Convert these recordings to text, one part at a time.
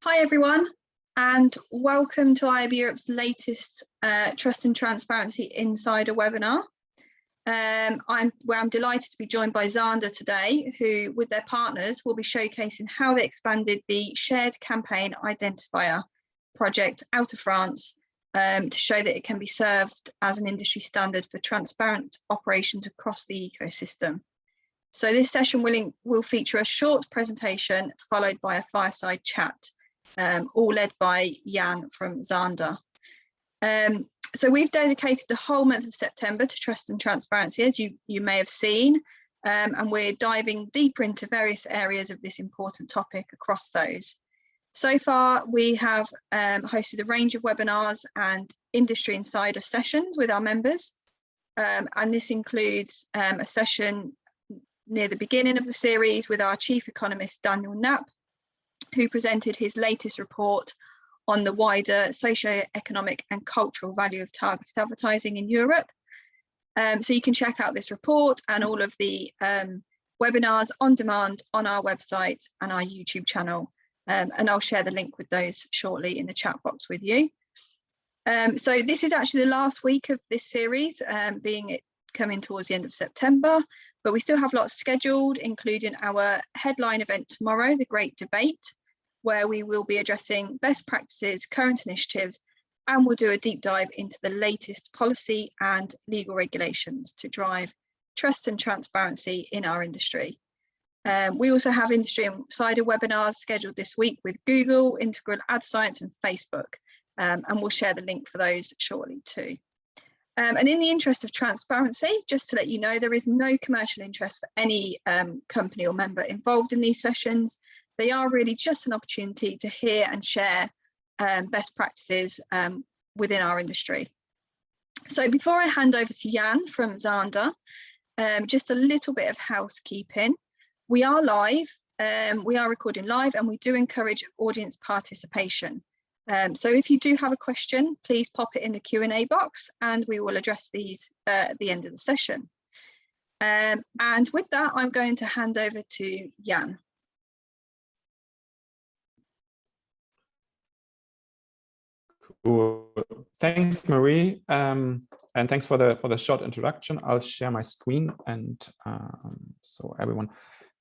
Hi everyone, and welcome to IAB Europe's latest Trust and Transparency Insider webinar. I'm delighted to be joined by Xandr today, who with their partners will be showcasing how they expanded the shared campaign identifier project out of France to show that it can be served as an industry standard for transparent operations across the ecosystem. So this session will feature a short presentation followed by a fireside chat, all led by Jan from Xandr. So we've dedicated the whole month of September to trust and transparency, as you may have seen, and we're diving deeper into various areas of this important topic across those. So far, we have hosted a range of webinars and industry insider sessions with our members, and this includes a session near the beginning of the series with our chief economist, Daniel Knapp, who presented his latest report on the wider socio-economic and cultural value of targeted advertising in Europe. So you can check out this report and all of the webinars on demand on our website and our YouTube channel. And I'll share the link with those shortly in the chat box with you. So this is actually the last week of this series, being it coming towards the end of September, but we still have lots scheduled, including our headline event tomorrow, the Great Debate, where we will be addressing best practices, current initiatives, and we'll do a deep dive into the latest policy and legal regulations to drive trust and transparency in our industry. We also have industry insider webinars scheduled this week with Google, Integral Ad Science and Facebook, and we'll share the link for those shortly too. And in the interest of transparency, just to let you know, there is no commercial interest for any company or member involved in these sessions. They are really just an opportunity to hear and share best practices within our industry. So before I hand over to Jan from Xandr, just a little bit of housekeeping. We are live, we are recording live, and we do encourage audience participation. So if you do have a question, please pop it in the Q&A box and we will address these at the end of the session. And with that, I'm going to hand over to Jan. Cool. Thanks, Marie, and thanks for the short introduction. I'll share my screen and so everyone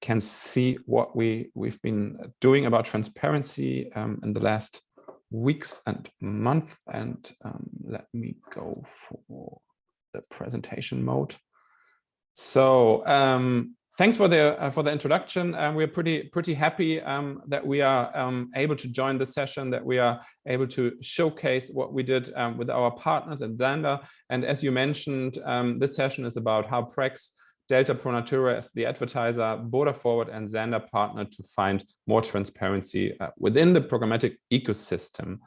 can see what we've been doing about transparency in the last weeks and month. And let me go for the presentation mode. So thanks for the introduction. We're pretty happy that we are able to join the session, that we are able to showcase what we did with our partners at Xandr. And as you mentioned, this session is about how PREX, Delta, Pronatura as the advertiser, BurdaForward and Xandr partner to find more transparency within the programmatic ecosystem.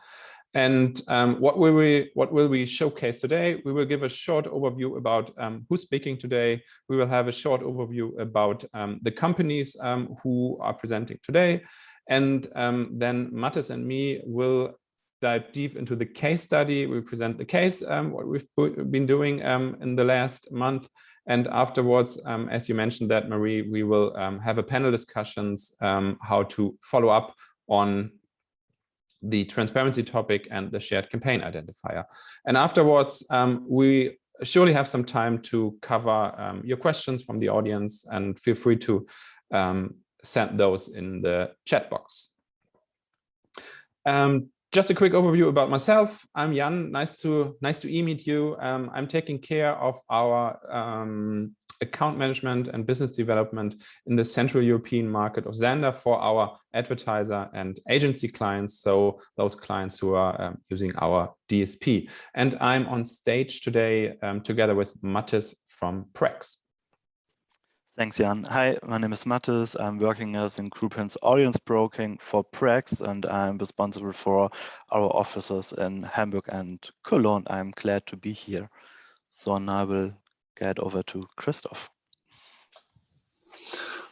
And what will we showcase today? We will give a short overview about who's speaking today. We will have a short overview about the companies who are presenting today. And then Mattis and me will dive deep into the case study. We present the case, what we've been doing in the last month. And afterwards, as you mentioned that, Marie, we will have a panel discussions how to follow up on the transparency topic and the shared campaign identifier. And afterwards, we surely have some time to cover your questions from the audience, and feel free to send those in the chat box. Just a quick overview about myself. I'm Jan. Nice to meet you. I'm taking care of our account management and business development in the Central European market of Xandr for our advertiser and agency clients, so those clients who are using our DSP. And I'm on stage today together with Mattis from PREX. Thanks, Jan. Hi, my name is Mattis. I'm working as in Group Hands Audience Broking for PREX, and I'm responsible for our offices in Hamburg and Cologne. I'm glad to be here. So now I will get over to Christoph.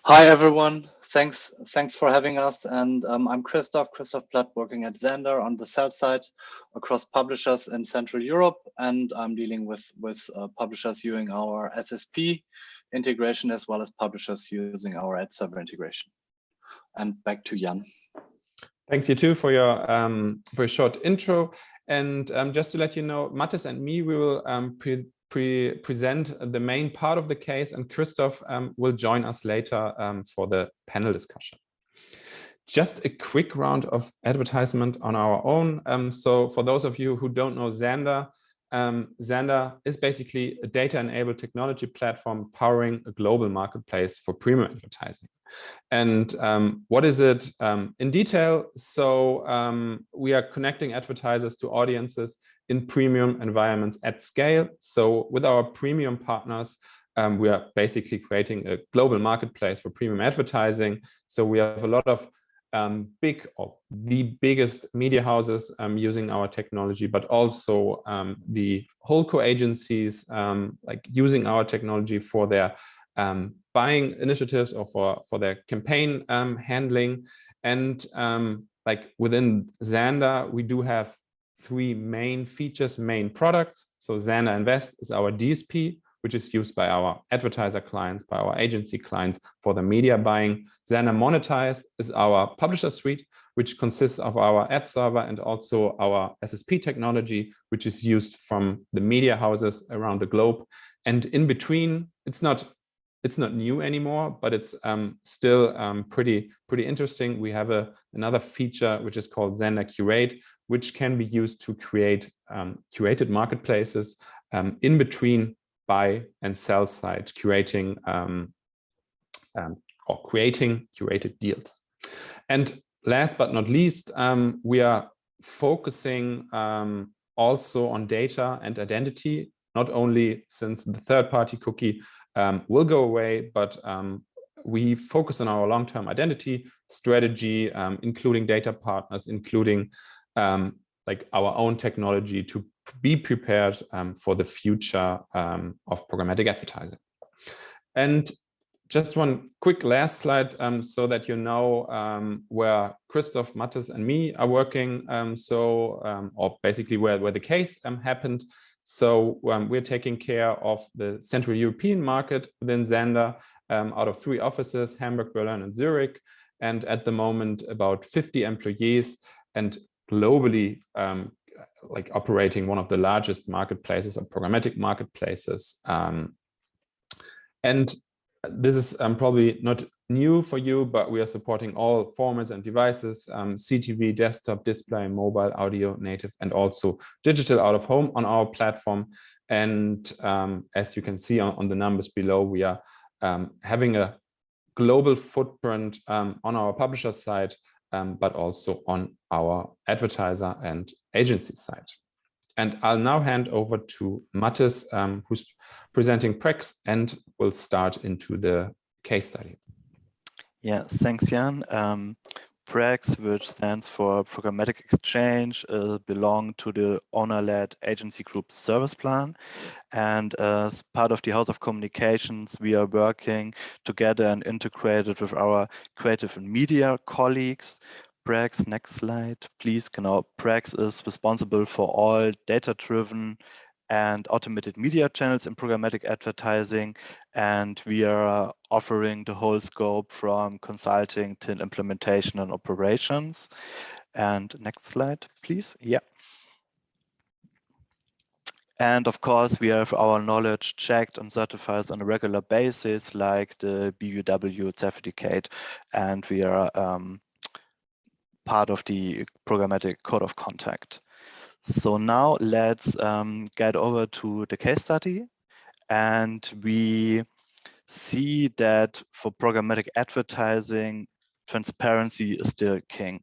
Hi, everyone. Thanks for having us. And I'm Christoph Platt, working at Xandr on the sell side across publishers in Central Europe. And I'm dealing with publishers using our SSP integration, as well as publishers using our ad server integration. And back to Jan. Thanks you too for your short intro. And just to let you know, Mattis and me, we will present the main part of the case, and Christoph will join us later for the panel discussion. Just a quick round of advertisement on our own. So for those of you who don't know Xandr, Xandr is basically a data-enabled technology platform powering a global marketplace for premium advertising. And what is it in detail? So we are connecting advertisers to audiences in premium environments at scale. So with our premium partners, we are basically creating a global marketplace for premium advertising. So we have a lot of big or the biggest media houses using our technology, but also the holdco agencies like using our technology for their buying initiatives or for their campaign handling. And like within Xandr, we do have three main features, main products. So Xandr Invest is our DSP, which is used by our advertiser clients, by our agency clients for the media buying. Xandr Monetize is our publisher suite, which consists of our ad server and also our SSP technology, which is used from the media houses around the globe. And in between, it's not new anymore, but it's still pretty interesting. We have another feature which is called Xandr Curate, which can be used to create curated marketplaces in between buy and sell side, curating or creating curated deals. And last but not least, we are focusing also on data and identity, not only since the third-party cookie will go away, but we focus on our long-term identity strategy, including data partners, including like our own technology to be prepared for the future of programmatic advertising. And just one quick last slide so that you know where Christoph, Mattis, and me are working. Or basically where the case happened. So we're taking care of the Central European market within Xandr out of 3 offices, Hamburg, Berlin, and Zurich. And at the moment, about 50 employees, and globally like operating one of the largest marketplaces or programmatic marketplaces. And this is probably not new for you, but we are supporting all formats and devices, CTV, desktop, display, mobile, audio, native, and also digital out of home on our platform. And as you can see on the numbers below, we are having a global footprint on our publisher side, but also on our advertiser and agency side. And I'll now hand over to Mattis, who's presenting PREX, and will start into the case study. Yeah, thanks, Jan. PREX, which stands for Programmatic Exchange, belong to the owner-led agency group service plan. And as part of the House of Communications, we are working together and integrated with our creative and media colleagues. PREX, next slide, please. PREX is responsible for all data-driven and automated media channels in programmatic advertising, and we are offering the whole scope from consulting to implementation and operations. And next slide, please. Yeah. And of course, we have our knowledge checked and certified on a regular basis, like the BUW certificate, and we are part of the programmatic code of conduct. So now let's get over to the case study, and we see that for programmatic advertising, transparency is still king.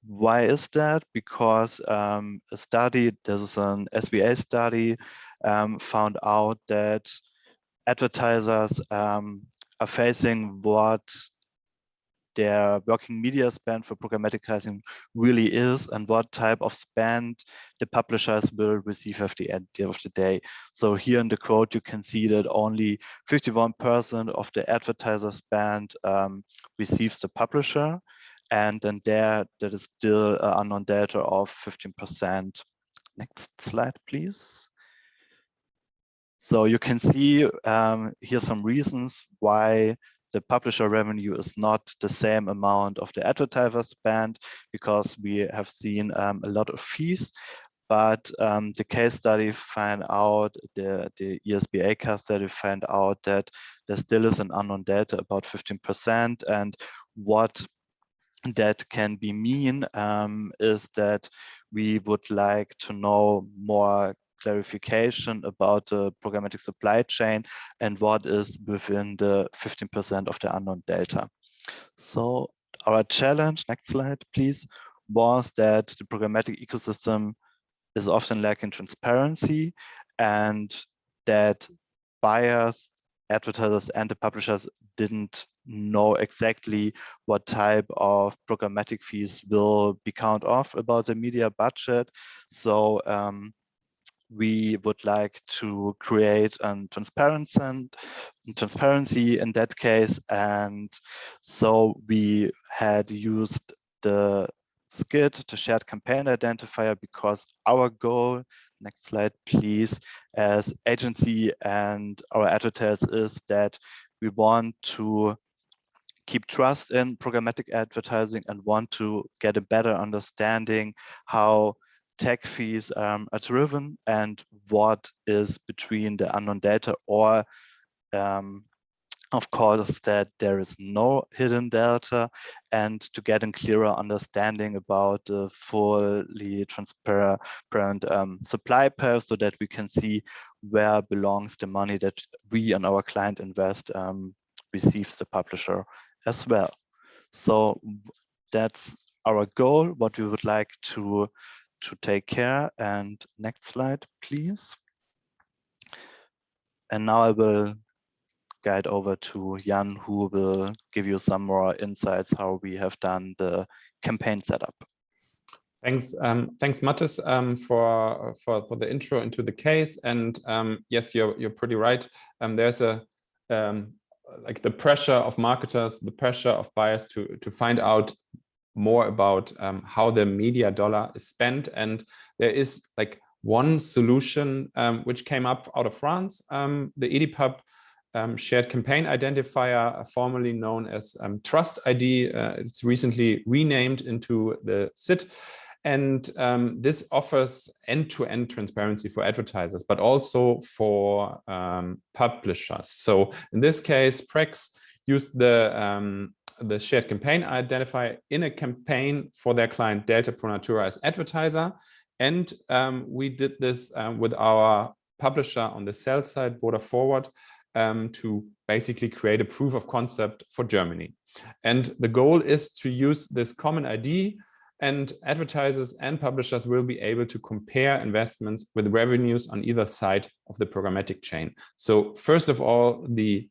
Why is that? Because a study, this is an SBA study, found out that advertisers are facing what their working media spend for programmatic advertising really is, and what type of spend the publishers will receive at the end of the day. So here in the quote, you can see that only 51% of the advertiser spend receives the publisher, and then there that is still unknown data of 15%. Next slide, please. So you can see here some reasons why the publisher revenue is not the same amount of the advertiser spend, because we have seen a lot of fees. But the case study found out, the ESBA case study found out that there still is an unknown delta about 15%. And what that can be mean is that we would like to know more clarification about the programmatic supply chain and what is within the 15% of the unknown delta. So our challenge, next slide, please, was that the programmatic ecosystem is often lacking transparency, and that buyers, advertisers, and the publishers didn't know exactly what type of programmatic fees will be counted off about the media budget. So we would like to create a transparency in that case. And so we had used the SCID, the shared campaign identifier, because our goal, next slide please, as agency and our advertisers is that we want to keep trust in programmatic advertising and want to get a better understanding how tech fees are driven and what is between the unknown data, or of course that there is no hidden delta, and to get a clearer understanding about the fully transparent supply path, so that we can see where belongs the money that we and our client invest receives the publisher as well. So that's our goal, what we would like to take care. And next slide, please. And now I will guide over to Jan, who will give you some more insights how we have done the campaign setup. Thanks, thanks, Mattis, for the intro into the case. And yes, you're pretty right. There's a like the pressure of marketers, the pressure of buyers to find out more about how the media dollar is spent. And there is like one solution which came up out of France, the EDIPUB shared campaign identifier, formerly known as Trust ID. It's recently renamed into the SCID. And this offers end-to-end transparency for advertisers, but also for publishers. So in this case, PREX used the shared campaign identifier in a campaign for their client Delta Pronatura as advertiser. And we did this with our publisher on the sell side, BurdaForward, to basically create a proof of concept for Germany. And the goal is to use this common ID, and advertisers and publishers will be able to compare investments with revenues on either side of the programmatic chain. So first of all, the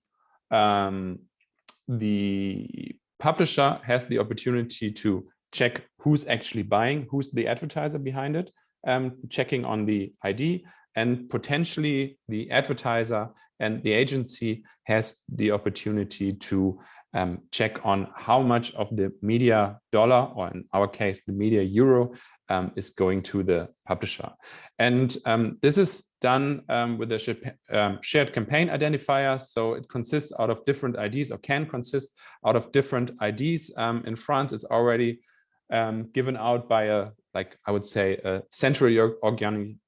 publisher has the opportunity to check who's actually buying, who's the advertiser behind it, checking on the ID, and potentially the advertiser and the agency has the opportunity to check on how much of the media dollar, or in our case, the media euro, is going to the publisher. And this is done with a shared campaign identifier. So it consists out of different IDs, or can consist out of different IDs. In France, it's already given out by a, like I would say, a central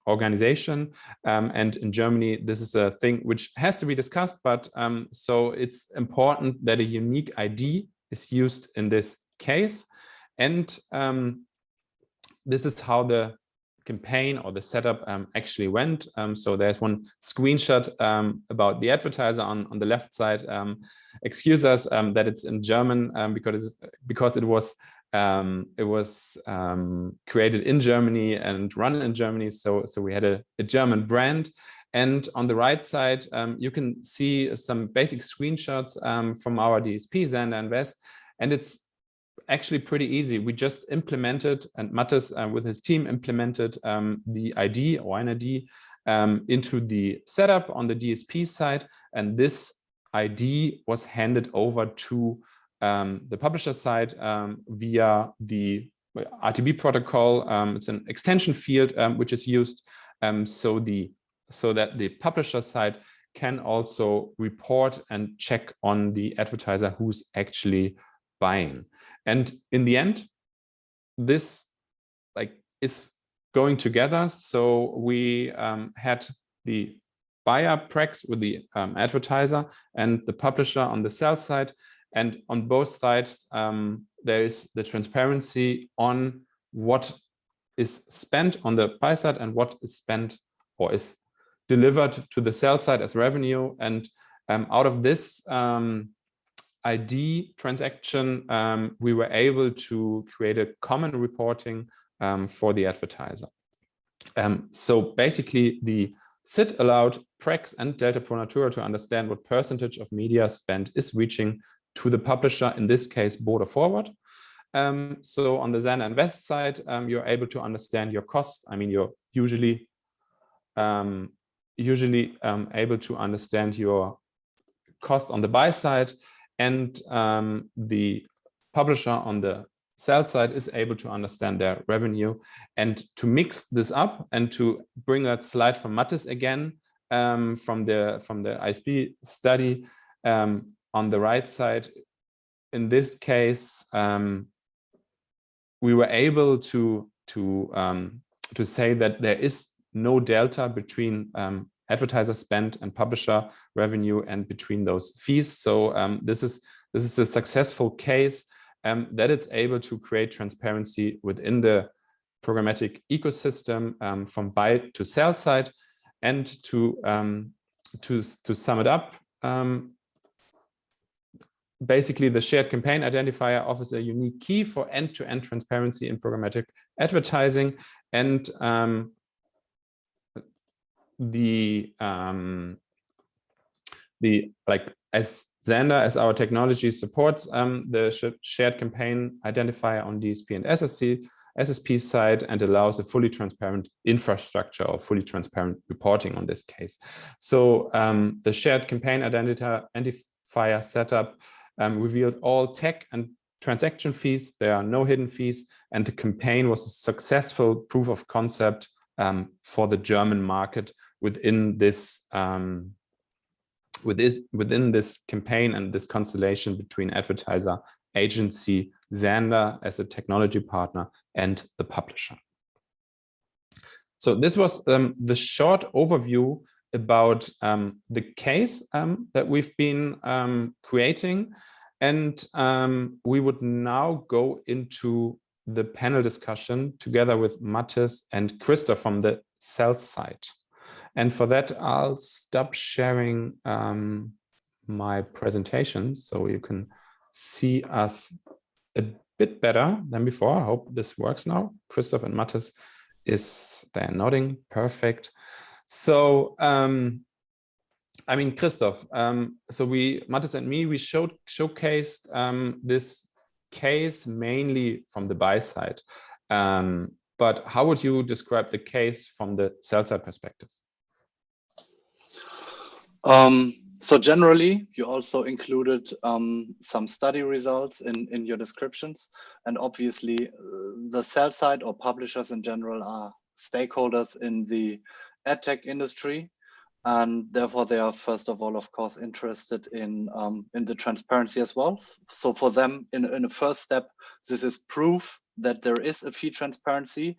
organization. And in Germany, this is a thing which has to be discussed. But so it's important that a unique ID is used in this case. And this is how the campaign or the setup actually went. So there's one screenshot about the advertiser on the left side. Excuse us that it's in German because it was created in Germany and run in Germany. So we had a German brand. And on the right side, you can see some basic screenshots from our DSP, Xandr Invest. And it's actually pretty easy. We just implemented, and Mattis with his team implemented the ID or an ID into the setup on the DSP side. And this ID was handed over to the publisher side via the RTB protocol. It's an extension field which is used so that the publisher side can also report and check on the advertiser who's actually buying. And in the end, this is going together. So we had the buyer PREX with the advertiser and the publisher on the sell side. And on both sides, there is the transparency on what is spent on the buy side and what is spent or is delivered to the sell side as revenue. And out of this ID transaction, we were able to create a common reporting for the advertiser. So basically, the SCID allowed PREX and Delta Pronatura to understand what percentage of media spend is reaching to the publisher, in this case, BurdaForward. So on the Xandr Invest side, you're able to understand your costs. I mean, you're usually able to understand your cost on the buy side, and the publisher on the sell side is able to understand their revenue. And to mix this up and to bring that slide from Mattis again, from the ISP study, on the right side, in this case, we were able to say that there is no delta between advertiser spend and publisher revenue and between those fees. So this is a successful case that it's able to create transparency within the programmatic ecosystem from buy to sell side. And to sum it up, basically the shared campaign identifier offers a unique key for end-to-end transparency in programmatic advertising. And as Xandr, as our technology supports the shared campaign identifier on DSP and SSP side, and allows a fully transparent infrastructure or fully transparent reporting on this case. So the shared campaign identifier setup revealed all tech and transaction fees. There are no hidden fees, and the campaign was a successful proof of concept for the German market within this within this campaign and this constellation between advertiser, agency, Xandr as a technology partner, and the publisher. So this was the short overview about the case that we've been creating. And we would now go into the panel discussion together with Mattis and Christoph from the sell side. And for that, I'll stop sharing my presentation so you can see us a bit better than before. I hope this works now. Christoph and Mattis they're nodding, perfect. So, I mean, Christoph, so Mattis and me, we showcased this case mainly from the buy side. But how would you describe the case from the sell side perspective? So generally, you also included some study results in your descriptions. And obviously, the sell side or publishers in general are stakeholders in the ad tech industry. And therefore, they are, first of all, of course, interested in the transparency as well. So for them, in a first step, this is proof that there is a fee transparency,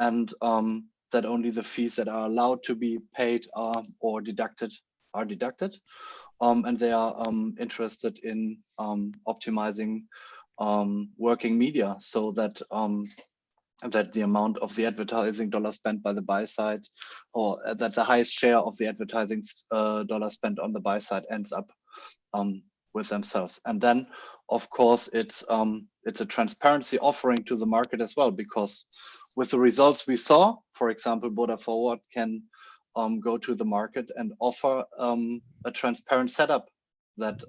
and that only the fees that are allowed to be paid or deducted are deducted. And they are interested in optimizing working media so that that the amount of the advertising dollar spent by the buy side, or that the highest share of the advertising dollar spent on the buy side ends up with themselves. And then, of course, it's a transparency offering to the market as well, because with the results we saw, for example, BurdaForward can go to the market and offer a transparent setup that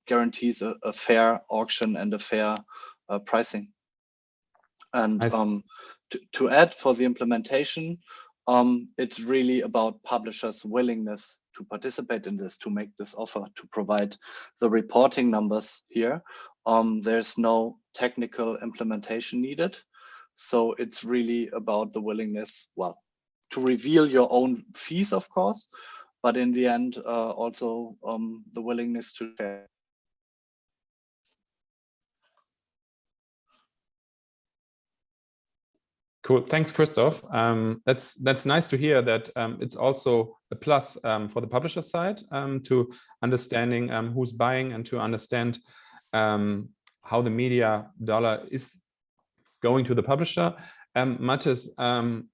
guarantees a fair auction and a fair pricing. And to add for the implementation, it's really about publishers' willingness to participate in this, to make this offer, to provide the reporting numbers here. There's no technical implementation needed. So it's really about the willingness, well, reveal your own fees, of course, but in the end, also the willingness to share. Cool, thanks, Christoph. That's nice to hear that it's also a plus for the publisher side to understanding who's buying and to understand how the media dollar is going to the publisher. Mattis,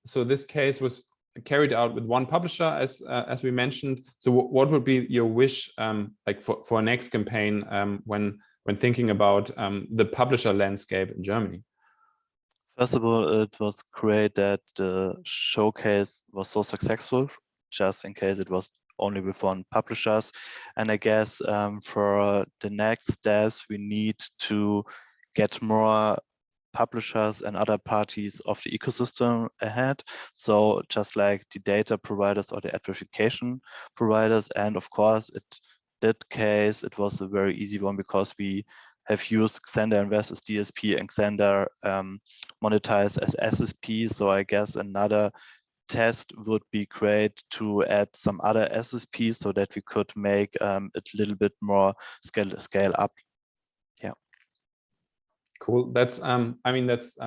so this case was carried out with one publisher, as we mentioned. So what would be your wish, like for a next campaign, when thinking about the publisher landscape in Germany? First of all, it was great that the showcase was so successful, just in case it was only with one publishers. And I guess for the next steps, we need to get more publishers and other parties of the ecosystem ahead. So just like the data providers or the adjudication providers. And of course, that case, it was a very easy one because we have used Xandr Invest as DSP and Xandr monetized as SSP. So I guess another test would be great to add some other SSPs so that we could make it a little bit more scale up. Yeah. Cool. That's I mean, that's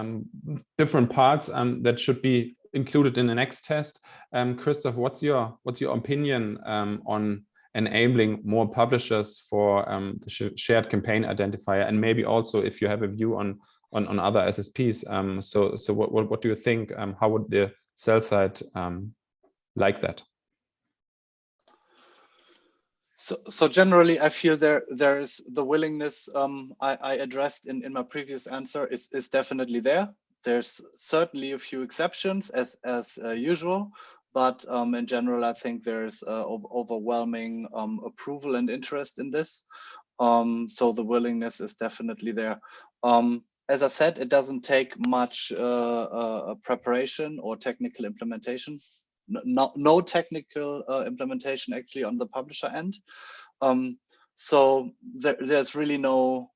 different parts that should be included in the next test. Christoph, what's your opinion on enabling more publishers for the shared campaign identifier, and maybe also if you have a view on other SSPs? So what do you think? How would the sell side like that? So generally, I feel there is the willingness I addressed in my previous answer is definitely there. There's certainly a few exceptions as usual, but in general, I think there's overwhelming approval and interest in this. So the willingness is definitely there. As I said, it doesn't take much preparation or technical implementation. No technical implementation actually on the publisher end. So there's really no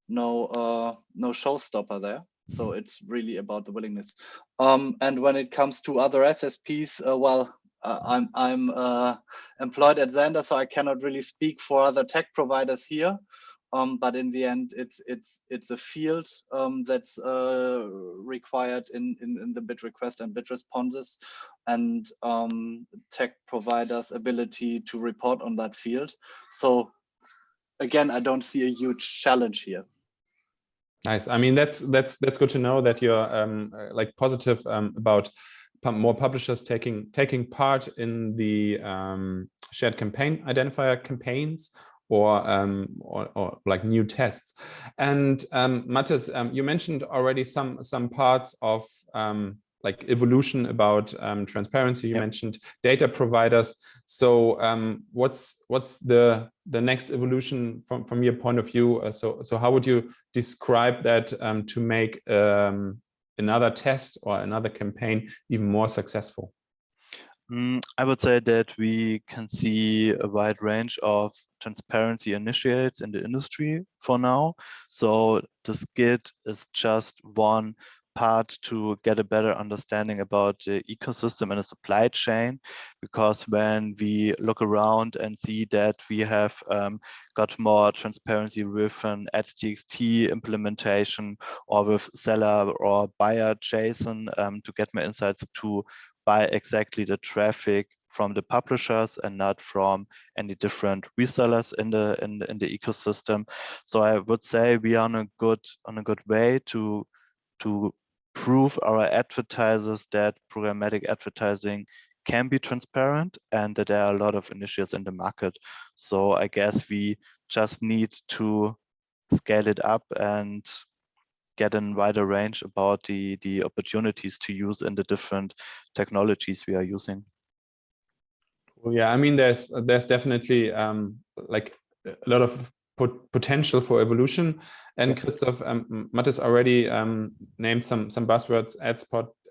showstopper there. So it's really about the willingness. And when it comes to other SSPs, well, I'm employed at Xandr, so I cannot really speak for other tech providers here. But in the end, it's a field that's required in the bid request and bid responses, and tech providers' ability to report on that field. So again, I don't see a huge challenge here. Nice. I mean, that's good to know that you're like positive about more publishers taking part in the shared campaign identifier campaigns, or like new tests. And Mattis, you mentioned already some parts of like evolution about transparency. You mentioned data providers. So what's the next evolution from your point of view? So how would you describe that to make another test or another campaign even more successful? I would say that we can see a wide range of transparency initiates in the industry for now. So the SCID is just one part to get a better understanding about the ecosystem and the supply chain, because when we look around and see that we have got more transparency with an AdTXT implementation or with seller or buyer JSON to get more insights to buy exactly the traffic from the publishers and not from any different resellers in the ecosystem. So I would say we are on a good way to prove our advertisers that programmatic advertising can be transparent and that there are a lot of initiatives in the market. So I guess we just need to scale it up and get a wider range about the opportunities to use in the different technologies we are using. Well, yeah, I mean, there's definitely like a lot of potential for evolution. And Christoph, Mattis already named some buzzwords: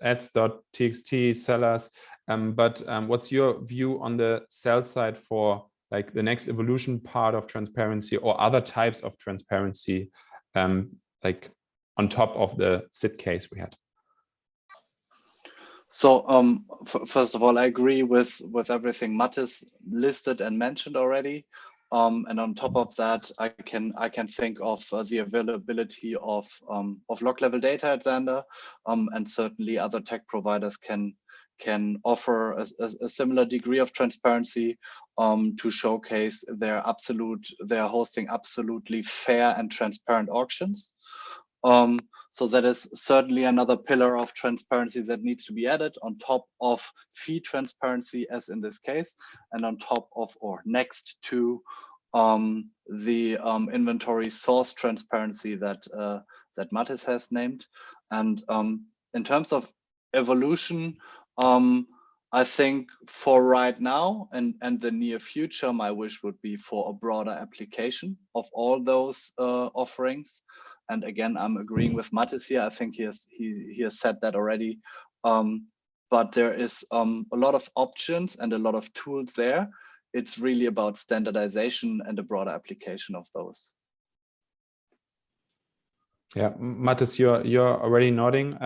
ads.txt, sellers. But what's your view on the sell side for like the next evolution part of transparency or other types of transparency, like on top of the SCID case we had? So first of all, I agree with everything Mattis listed and mentioned already. And on top of that, I can think of the availability of log level data at Xandr, and certainly other tech providers can offer a similar degree of transparency to showcase their hosting absolutely fair and transparent auctions. So that is certainly another pillar of transparency that needs to be added on top of fee transparency, as in this case, and on top of or next to the inventory source transparency that that Mattis has named. And in terms of evolution, I think for right now and the near future, my wish would be for a broader application of all those offerings. And again, I'm agreeing with Mattis here. I think he has said that already. But there is a lot of options and a lot of tools there. It's really about standardization and a broader application of those. Yeah, Mattis, you're already nodding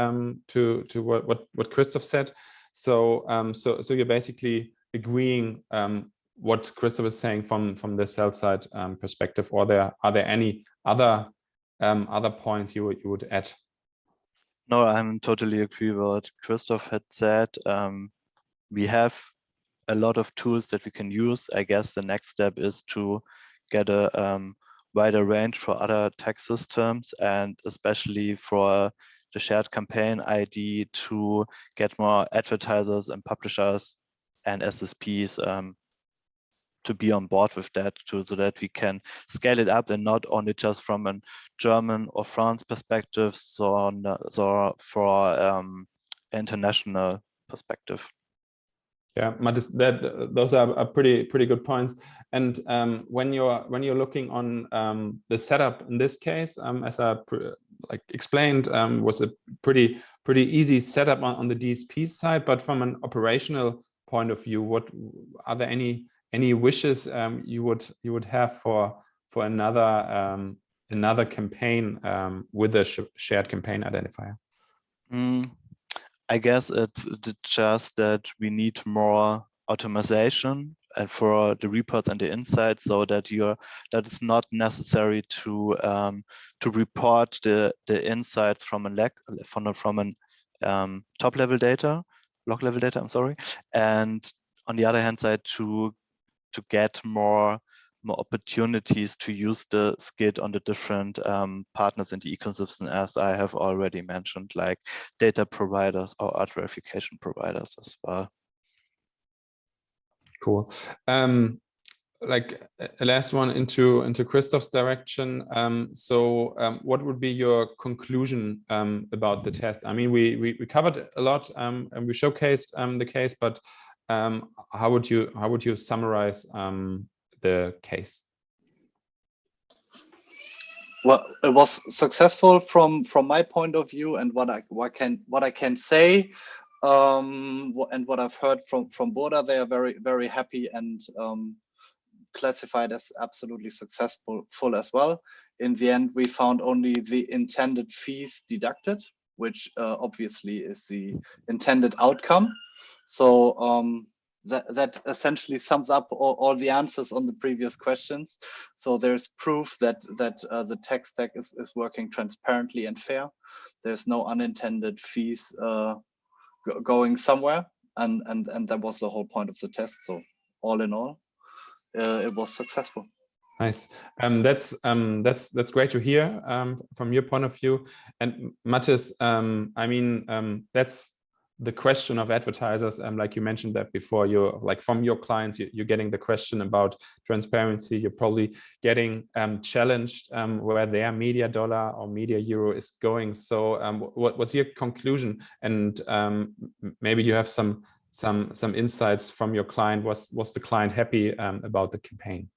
to what Christoph said. So so you're basically agreeing what Christoph is saying from the sell side perspective, or are there any other points you would add? No, I'm totally agree with what Christoph had said. We have a lot of tools that we can use. I guess the next step is to get a wider range for other tech systems, and especially for the shared campaign ID to get more advertisers and publishers and SSPs to be on board with that, so that we can scale it up, and not only just from a German or France perspective, so for international perspective. Yeah, Mattis, those are pretty good points. And when you're looking on the setup in this case, as I explained, was a pretty easy setup on the DSP side. But from an operational point of view, what are there any wishes you would have for another campaign with a shared campaign identifier? I guess it's just that we need more automation and for the reports and the insights, so that it's not necessary to report the insights from top level data, log level data. I'm sorry, and on the other hand side to get more opportunities to use the SCID on the different partners in the ecosystem, as I have already mentioned, like data providers or ad verification providers as well. Cool. Like a last one into Christoph's direction. So what would be your conclusion about the test? I mean, we covered a lot and we showcased the case, but how would you summarize the case? Well, it was successful from my point of view, and what I can say, and what I've heard from Burda, they are very happy and classified as absolutely successful as well. In the end, we found only the intended fees deducted, which obviously is the intended outcome. So that essentially sums up all the answers on the previous questions. So there's proof that the tech stack is working transparently and fair. There's no unintended fees going somewhere, and that was the whole point of the test. So all in all, it was successful. Nice. That's great to hear from your point of view. And Mattis, I mean, that's the question of advertisers, like you mentioned that before. You're like, from your clients, you're getting the question about transparency. You're probably getting challenged where their media dollar or media euro is going. So what's your conclusion? And maybe you have some insights from your client. Was the client happy about the campaign?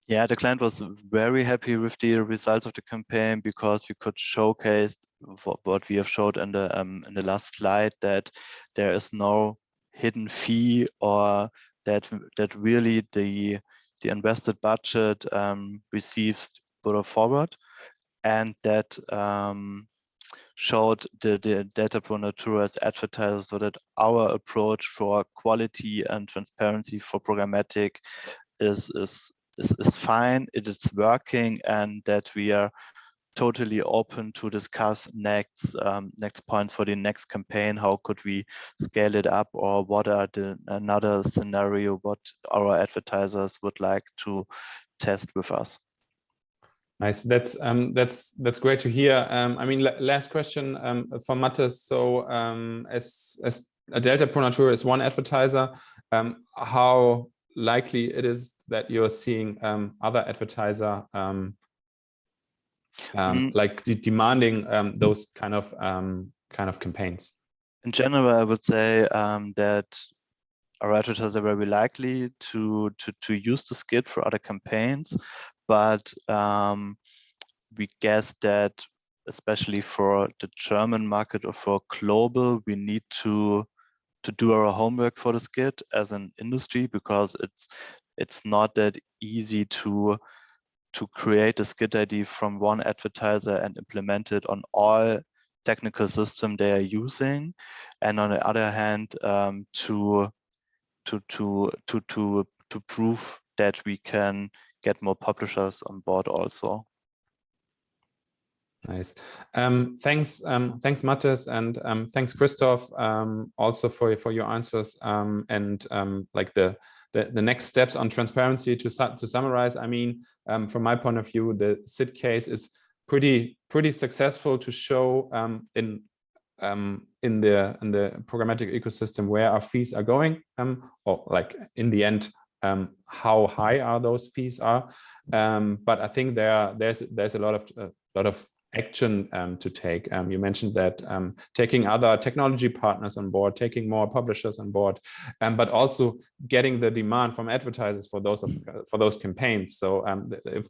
Yeah, the client was very happy with the results of the campaign, because we could showcase what we have showed in the last slide, that there is no hidden fee, or that really the invested budget receives BurdaForward, and that showed the data Pronatura as advertisers, so that our approach for quality and transparency for programmatic is fine, it is working, and that we are totally open to discuss next points for the next campaign. How could we scale it up, or what are another scenario what our advertisers would like to test with us? Nice. That's great to hear. I mean, last question for Mattis. So as a Delta Pronatura is one advertiser, how likely it is that you're seeing other advertiser like demanding those kind of campaigns? In general, I would say that our advertisers are very likely to use the SCID for other campaigns, but we guess that especially for the German market or for global, we need to do our homework for the SCID as an industry, because it's not that easy to create a SCID ID from one advertiser and implement it on all technical system they are using, and on the other hand, to prove that we can get more publishers on board also. Nice. Thanks, Mattis, and thanks, Christoph, also for your answers, and like the next steps on transparency. To summarize, I mean, from my point of view, the SCID case is pretty successful to show in the programmatic ecosystem where our fees are going, or like in the end, how high are those fees are. But I think there's a lot of action to take. You mentioned that taking other technology partners on board, taking more publishers on board, but also getting the demand from advertisers for those campaigns. So if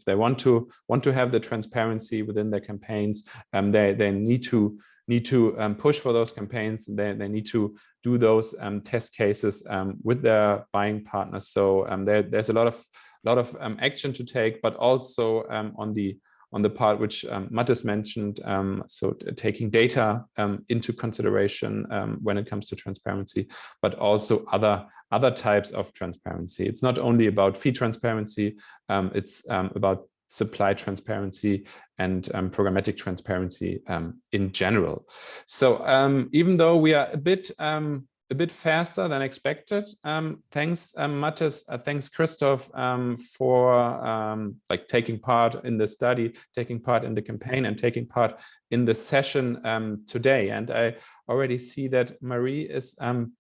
they want to have the transparency within their campaigns, they need to push for those campaigns. They need to do those test cases with their buying partners. So there's a lot of action to take, but also on the part which Mattis mentioned, so taking data into consideration when it comes to transparency, but also other types of transparency. It's not only about fee transparency, it's about supply transparency and programmatic transparency in general. So even though we are a bit faster than expected, thanks Mattis, thanks Christoph for like taking part in the study, taking part in the campaign, and taking part in the session today. And I already see that Marie is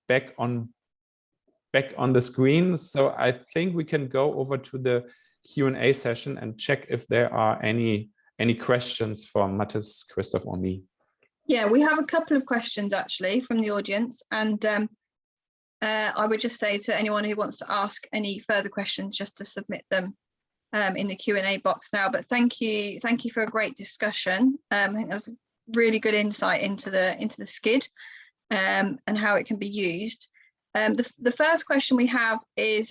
back on the screen, so I think we can go over to the Q&A session and check if there are any questions for Mattis, Christoph, or me. Yeah, we have a couple of questions actually from the audience, and I would just say to anyone who wants to ask any further questions, just to submit them in the Q&A box now. But thank you for a great discussion. I think that was a really good insight into the SCID and how it can be used. The first question we have is,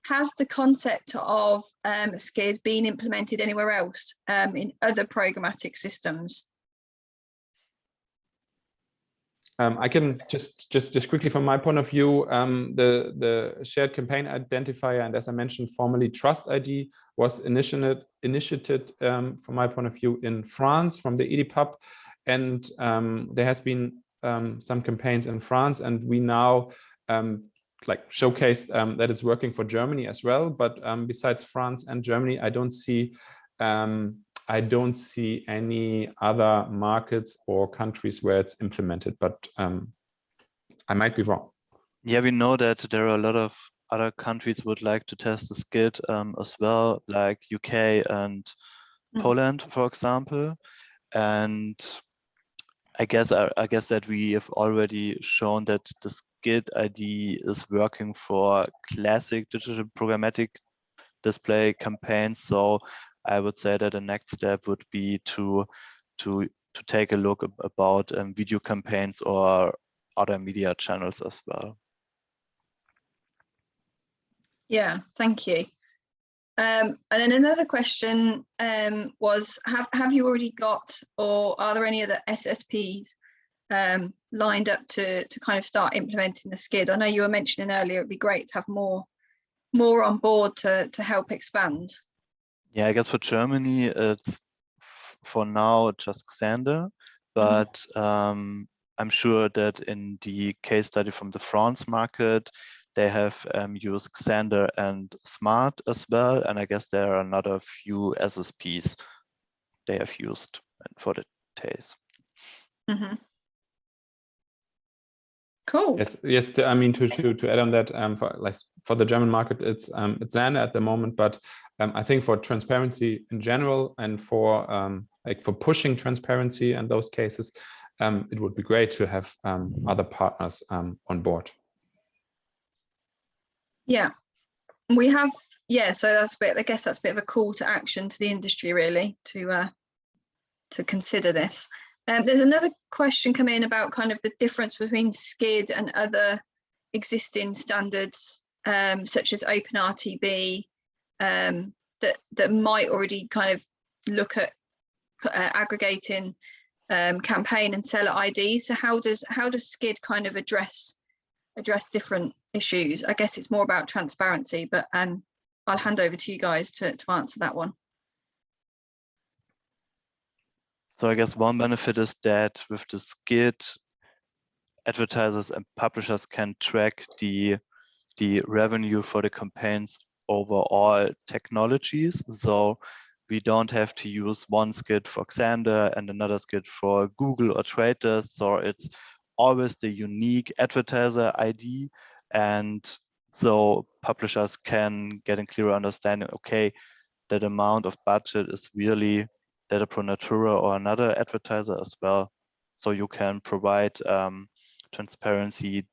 has the concept of SCID been implemented anywhere else in other programmatic systems? I can just quickly, from my point of view, the shared campaign identifier, and as I mentioned, formerly Trust ID, was initiated from my point of view in France from the EDIPUB, and there has been some campaigns in France, and we now like showcased that it's working for Germany as well. But besides France and Germany, I don't see any other markets or countries where it's implemented, but I might be wrong. Yeah, we know that there are a lot of other countries would like to test the SCID as well, like UK and Poland, for example. And I guess that we have already shown that the SCID ID is working for classic digital programmatic display campaigns. So I would say that the next step would be to take a look about video campaigns or other media channels as well. Yeah, thank you. And then another question was, have you already got, or are there any other SSPs lined up to kind of start implementing the SCID? I know you were mentioning earlier it'd be great to have more on board to help expand. Yeah, I guess for Germany, it's for now just Xandr, but I'm sure that in the case study from the France market, they have used Xandr and Smart as well, and I guess there are another few SSPs they have used for the case. Cool. Yes. I mean, to add on that, for the German market, it's Xandr at the moment, but I think for transparency in general and for for pushing transparency in those cases, it would be great to have other partners on board. Yeah, we have. Yeah, so that's a bit. I guess that's a bit of a call to action to the industry, really, to consider this. There's another question coming in about kind of the difference between SCID and other existing standards, such as OpenRTB, that might already kind of look at aggregating campaign and seller ID. So how does SCID kind of address different issues? I guess it's more about transparency, but I'll hand over to you guys to answer that one. So I guess one benefit is that with the SCID, advertisers and publishers can track the revenue for the campaigns over all technologies. So we don't have to use one SCID for Xandr and another SCID for Google or Trade Desk. So it's always the unique advertiser ID. And so publishers can get a clearer understanding, okay, that amount of budget is really that a Pronatura or another advertiser as well. So you can provide transparency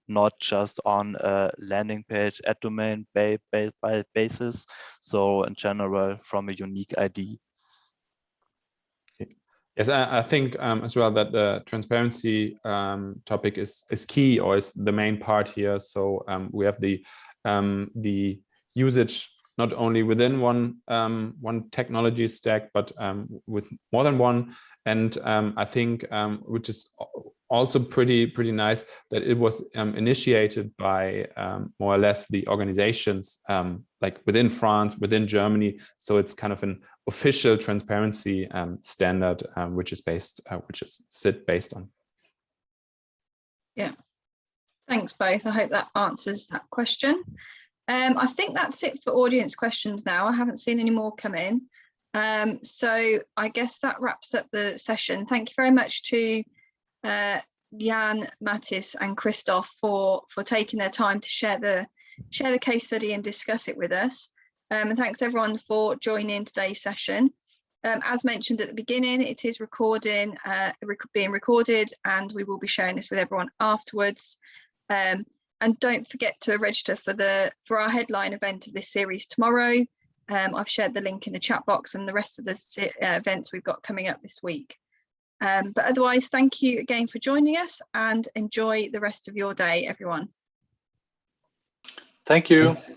not just on a landing page at domain basis, so in general from a unique ID. Yes, I think as well that the transparency topic is key, or is the main part here. So we have the usage not only within one technology stack, but with more than one. And I think which is also pretty nice that it was initiated by more or less the organizations like within France, within Germany. So it's kind of an official transparency standard, which is SCID based on. Yeah, thanks both. I hope that answers that question. I think that's it for audience questions now. I haven't seen any more come in. So I guess that wraps up the session. Thank you very much to Jan, Mattis and Christoph for taking their time to share the case study and discuss it with us. And thanks everyone for joining today's session. As mentioned at the beginning, it is being recorded, and we will be sharing this with everyone afterwards. And don't forget to register for our headline event of this series tomorrow. I've shared the link in the chat box and the rest of the events we've got coming up this week. But otherwise, thank you again for joining us, and enjoy the rest of your day, everyone. Thank you. Thanks.